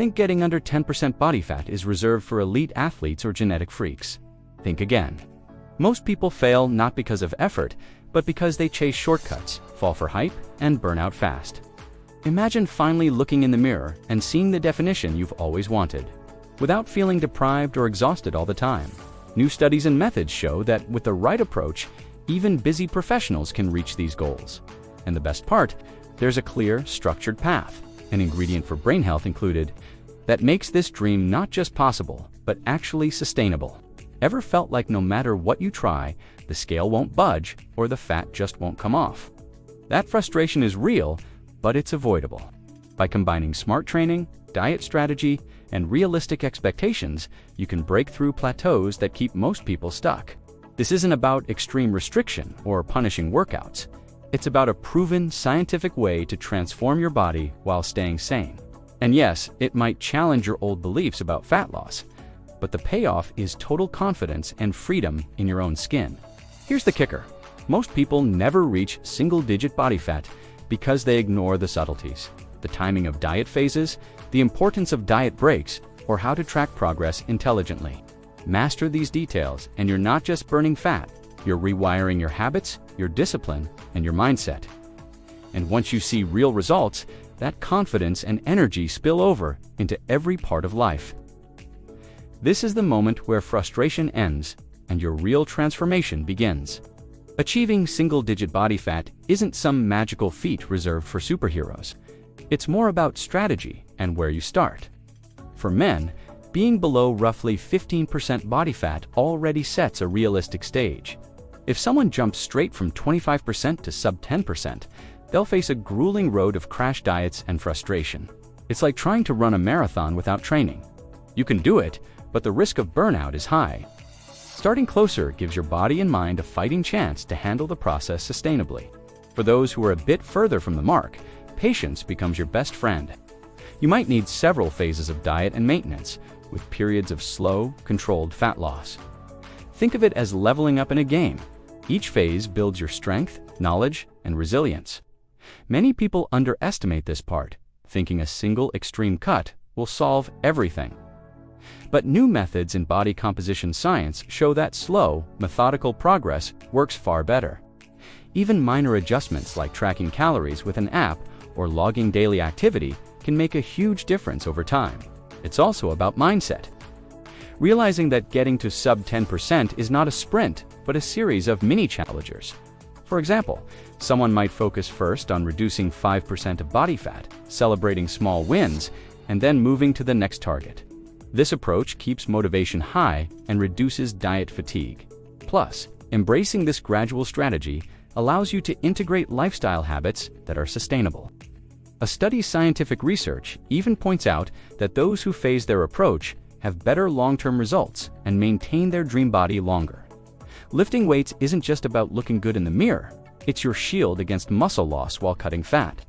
Think getting under 10% body fat is reserved for elite athletes or genetic freaks. Think again. Most people fail not because of effort, but because they chase shortcuts, fall for hype, and burn out fast. Imagine finally looking in the mirror and seeing the definition you've always wanted, without feeling deprived or exhausted all the time. New studies and methods show that with the right approach, even busy professionals can reach these goals. And the best part, there's a clear, structured path, an ingredient for brain health included, that makes this dream not just possible, but actually sustainable. Ever felt like no matter what you try, the scale won't budge or the fat just won't come off? That frustration is real, but it's avoidable. By combining smart training, diet strategy, and realistic expectations, you can break through plateaus that keep most people stuck. This isn't about extreme restriction or punishing workouts. It's about a proven scientific way to transform your body while staying sane. And yes, it might challenge your old beliefs about fat loss, but the payoff is total confidence and freedom in your own skin. Here's the kicker. Most people never reach single-digit body fat because they ignore the subtleties, the timing of diet phases, the importance of diet breaks, or how to track progress intelligently. Master these details, and you're not just burning fat, you're rewiring your habits, your discipline, and your mindset. And once you see real results, that confidence and energy spill over into every part of life. This is the moment where frustration ends and your real transformation begins. Achieving single-digit body fat isn't some magical feat reserved for superheroes. It's more about strategy and where you start. For men, being below roughly 15% body fat already sets a realistic stage. If someone jumps straight from 25% to sub 10%, they'll face a grueling road of crash diets and frustration. It's like trying to run a marathon without training. You can do it, but the risk of burnout is high. Starting closer gives your body and mind a fighting chance to handle the process sustainably. For those who are a bit further from the mark, patience becomes your best friend. You might need several phases of diet and maintenance, with periods of slow, controlled fat loss. Think of it as leveling up in a game. Each phase builds your strength, knowledge, and resilience. Many people underestimate this part, thinking a single extreme cut will solve everything. But new methods in body composition science show that slow, methodical progress works far better. Even minor adjustments like tracking calories with an app or logging daily activity can make a huge difference over time. It's also about mindset. Realizing that getting to sub 10% is not a sprint, but a series of mini-challengers. For example, someone might focus first on reducing 5% of body fat, celebrating small wins, and then moving to the next target. This approach keeps motivation high and reduces diet fatigue. Plus, embracing this gradual strategy allows you to integrate lifestyle habits that are sustainable. A study's scientific research even points out that those who phase their approach have better long-term results and maintain their dream body longer. Lifting weights isn't just about looking good in the mirror, it's your shield against muscle loss while cutting fat.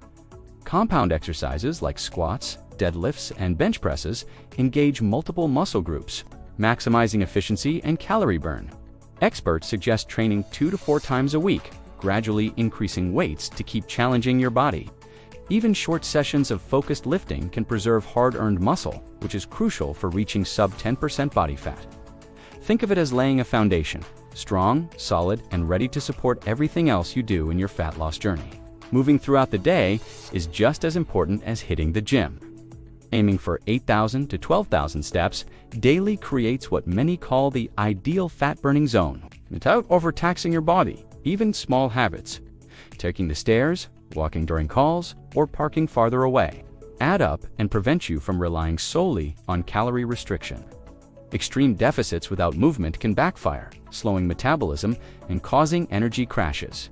Compound exercises like squats, deadlifts, and bench presses engage multiple muscle groups, maximizing efficiency and calorie burn. Experts suggest training 2 to 4 times a week, gradually increasing weights to keep challenging your body. Even short sessions of focused lifting can preserve hard-earned muscle, which is crucial for reaching sub 10% body fat. Think of it as laying a foundation, strong, solid, and ready to support everything else you do in your fat loss journey. Moving throughout the day is just as important as hitting the gym. Aiming for 8,000 to 12,000 steps daily creates what many call the ideal fat-burning zone, without overtaxing your body. Even small habits, taking the stairs, walking during calls, or parking farther away, add up and prevent you from relying solely on calorie restriction. Extreme deficits without movement can backfire, slowing metabolism and causing energy crashes.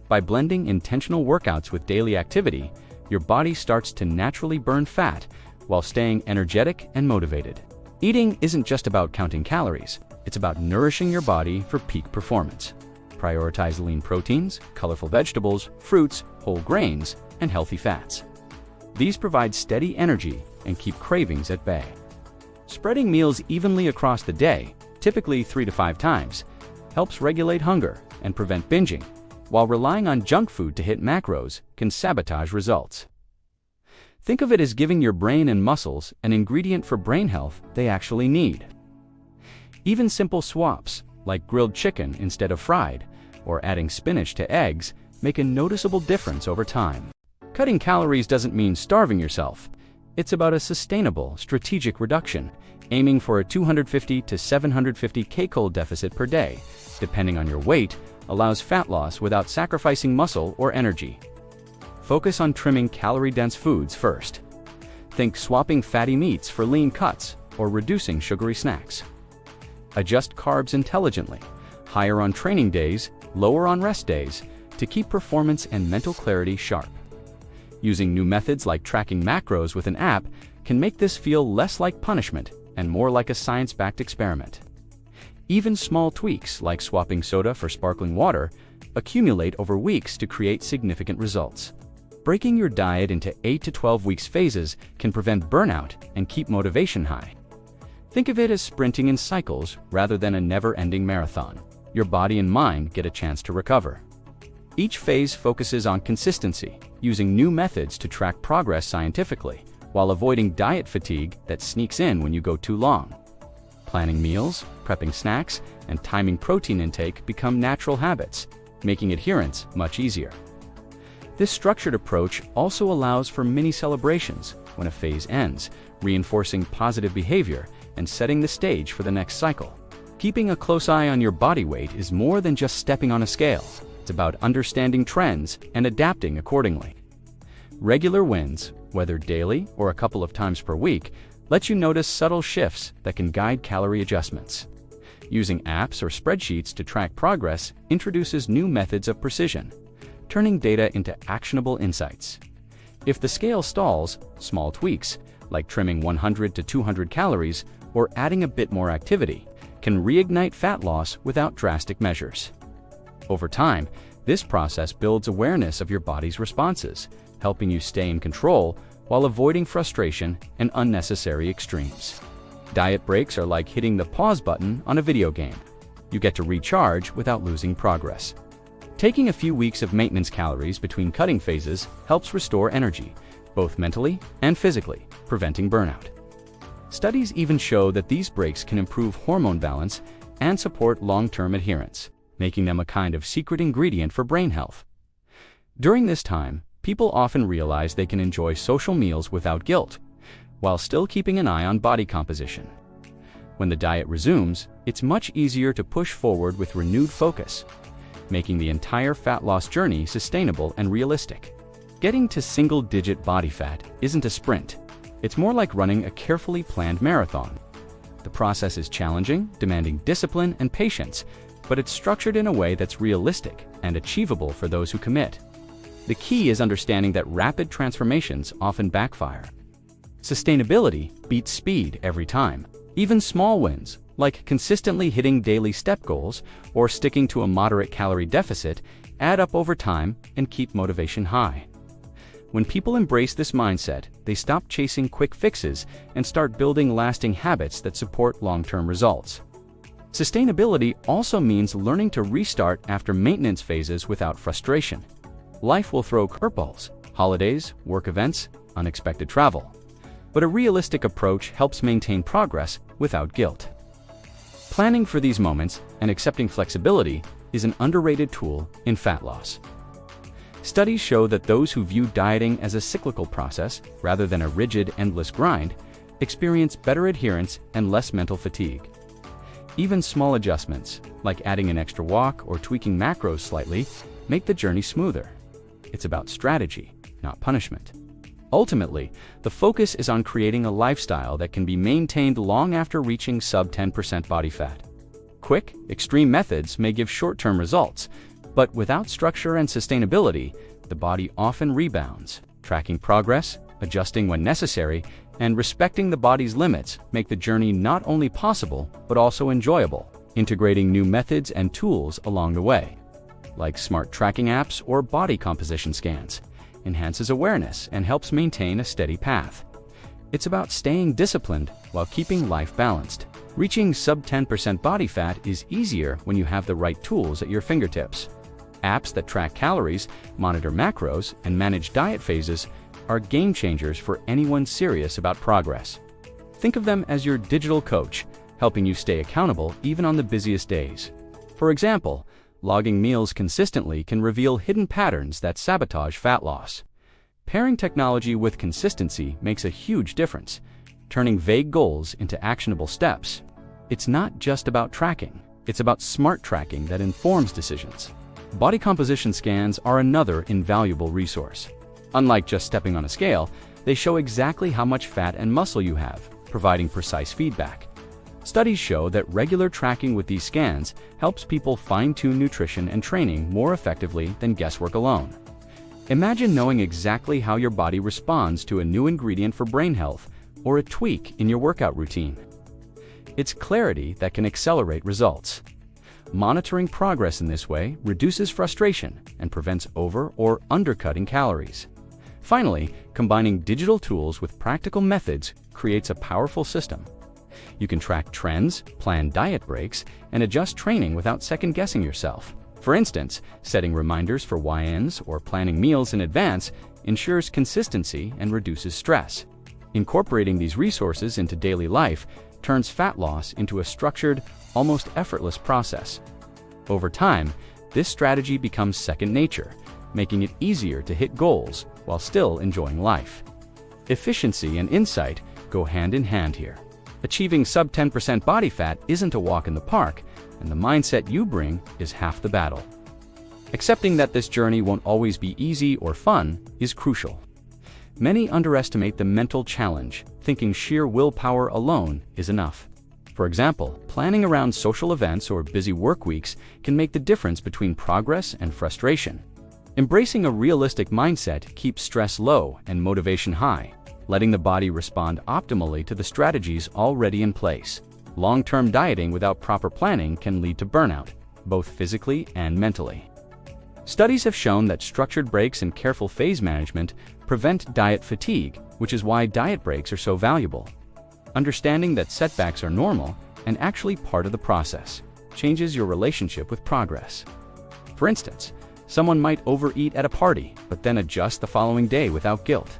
By blending intentional workouts with daily activity, your body starts to naturally burn fat while staying energetic and motivated. Eating isn't just about counting calories, it's about nourishing your body for peak performance. Prioritize lean proteins, colorful vegetables, fruits, whole grains, and healthy fats. These provide steady energy and keep cravings at bay. Spreading meals evenly across the day, typically 3 to 5 times, helps regulate hunger and prevent binging, while relying on junk food to hit macros can sabotage results. Think of it as giving your brain and muscles an ingredient for brain health they actually need. Even simple swaps, like grilled chicken instead of fried, or adding spinach to eggs, make a noticeable difference over time. Cutting calories doesn't mean starving yourself. It's about a sustainable, strategic reduction, aiming for a 250 to 750 kcal deficit per day, depending on your weight, allows fat loss without sacrificing muscle or energy. Focus on trimming calorie-dense foods first. Think swapping fatty meats for lean cuts or reducing sugary snacks. Adjust carbs intelligently, higher on training days, lower on rest days, to keep performance and mental clarity sharp. Using new methods like tracking macros with an app can make this feel less like punishment and more like a science-backed experiment. Even small tweaks like swapping soda for sparkling water accumulate over weeks to create significant results. Breaking your diet into 8 to 12 weeks phases can prevent burnout and keep motivation high. Think of it as sprinting in cycles rather than a never-ending marathon. Your body and mind get a chance to recover. Each phase focuses on consistency, using new methods to track progress scientifically, while avoiding diet fatigue that sneaks in when you go too long. Planning meals, prepping snacks, and timing protein intake become natural habits, making adherence much easier. This structured approach also allows for mini celebrations when a phase ends, reinforcing positive behavior and setting the stage for the next cycle. Keeping a close eye on your body weight is more than just stepping on a scale. It's about understanding trends and adapting accordingly. Regular wins, whether daily or a couple of times per week, let you notice subtle shifts that can guide calorie adjustments. Using apps or spreadsheets to track progress introduces new methods of precision, turning data into actionable insights. If the scale stalls, small tweaks, like trimming 100 to 200 calories or adding a bit more activity, can reignite fat loss without drastic measures. Over time, this process builds awareness of your body's responses, helping you stay in control while avoiding frustration and unnecessary extremes. Diet breaks are like hitting the pause button on a video game. You get to recharge without losing progress. Taking a few weeks of maintenance calories between cutting phases helps restore energy, both mentally and physically, preventing burnout. Studies even show that these breaks can improve hormone balance and support long-term adherence, making them a kind of secret ingredient for brain health. During this time, people often realize they can enjoy social meals without guilt, while still keeping an eye on body composition. When the diet resumes, it's much easier to push forward with renewed focus, making the entire fat loss journey sustainable and realistic. Getting to single-digit body fat isn't a sprint. It's more like running a carefully planned marathon. The process is challenging, demanding discipline and patience, but it's structured in a way that's realistic and achievable for those who commit. The key is understanding that rapid transformations often backfire. Sustainability beats speed every time. Even small wins, like consistently hitting daily step goals or sticking to a moderate calorie deficit, add up over time and keep motivation high. When people embrace this mindset, they stop chasing quick fixes and start building lasting habits that support long-term results. Sustainability also means learning to restart after maintenance phases without frustration. Life will throw curveballs, holidays, work events, unexpected travel. But a realistic approach helps maintain progress without guilt. Planning for these moments and accepting flexibility is an underrated tool in fat loss. Studies show that those who view dieting as a cyclical process rather than a rigid, endless grind experience better adherence and less mental fatigue. Even small adjustments, like adding an extra walk or tweaking macros slightly, make the journey smoother. It's about strategy, not punishment. Ultimately, the focus is on creating a lifestyle that can be maintained long after reaching sub 10% body fat. Quick, extreme methods may give short-term results, but without structure and sustainability, the body often rebounds. Tracking progress, adjusting when necessary, and respecting the body's limits make the journey not only possible, but also enjoyable. Integrating new methods and tools along the way, like smart tracking apps or body composition scans, enhances awareness and helps maintain a steady path. It's about staying disciplined while keeping life balanced. Reaching sub 10% body fat is easier when you have the right tools at your fingertips. Apps that track calories, monitor macros, and manage diet phases are game changers for anyone serious about progress. Think of them as your digital coach, helping you stay accountable even on the busiest days. For example, logging meals consistently can reveal hidden patterns that sabotage fat loss. Pairing technology with consistency makes a huge difference, turning vague goals into actionable steps. It's not just about tracking, it's about smart tracking that informs decisions. Body composition scans are another invaluable resource. Unlike just stepping on a scale, they show exactly how much fat and muscle you have, providing precise feedback. Studies show that regular tracking with these scans helps people fine-tune nutrition and training more effectively than guesswork alone. Imagine knowing exactly how your body responds to a new ingredient for brain health or a tweak in your workout routine. It's clarity that can accelerate results. Monitoring progress in this way reduces frustration and prevents over- or undercutting calories. Finally, combining digital tools with practical methods creates a powerful system. You can track trends, plan diet breaks, and adjust training without second-guessing yourself. For instance, setting reminders for weigh-ins or planning meals in advance ensures consistency and reduces stress. Incorporating these resources into daily life turns fat loss into a structured, almost effortless process. Over time, this strategy becomes second nature, making it easier to hit goals while still enjoying life. Efficiency and insight go hand in hand here. Achieving sub 10% body fat isn't a walk in the park, and the mindset you bring is half the battle. Accepting that this journey won't always be easy or fun is crucial. Many underestimate the mental challenge, thinking sheer willpower alone is enough. For example, planning around social events or busy work weeks can make the difference between progress and frustration. Embracing a realistic mindset keeps stress low and motivation high, letting the body respond optimally to the strategies already in place. Long-term dieting without proper planning can lead to burnout, both physically and mentally. Studies have shown that structured breaks and careful phase management prevent diet fatigue, which is why diet breaks are so valuable. Understanding that setbacks are normal and actually part of the process changes your relationship with progress. For instance, someone might overeat at a party, but then adjust the following day without guilt.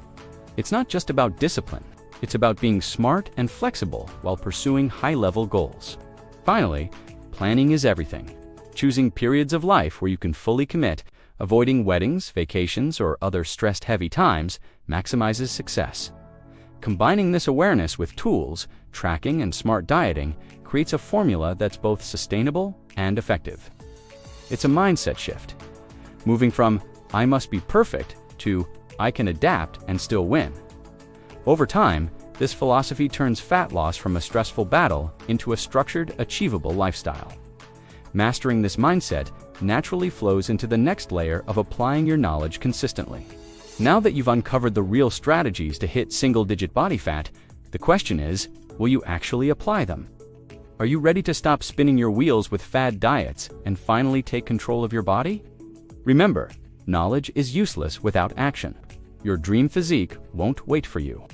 It's not just about discipline, it's about being smart and flexible while pursuing high-level goals. Finally, planning is everything. Choosing periods of life where you can fully commit, avoiding weddings, vacations, or other stress-heavy times maximizes success. Combining this awareness with tools, tracking, and smart dieting creates a formula that's both sustainable and effective. It's a mindset shift, moving from "I must be perfect" to "I can adapt and still win." Over time, this philosophy turns fat loss from a stressful battle into a structured, achievable lifestyle. Mastering this mindset naturally flows into the next layer of applying your knowledge consistently. Now that you've uncovered the real strategies to hit single-digit body fat, the question is, will you actually apply them? Are you ready to stop spinning your wheels with fad diets and finally take control of your body? Remember, knowledge is useless without action. Your dream physique won't wait for you.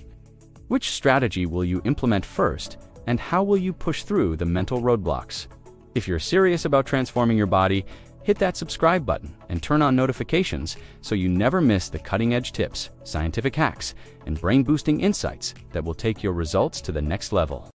Which strategy will you implement first, and how will you push through the mental roadblocks? If you're serious about transforming your body, hit that subscribe button and turn on notifications so you never miss the cutting-edge tips, scientific hacks, and brain-boosting insights that will take your results to the next level.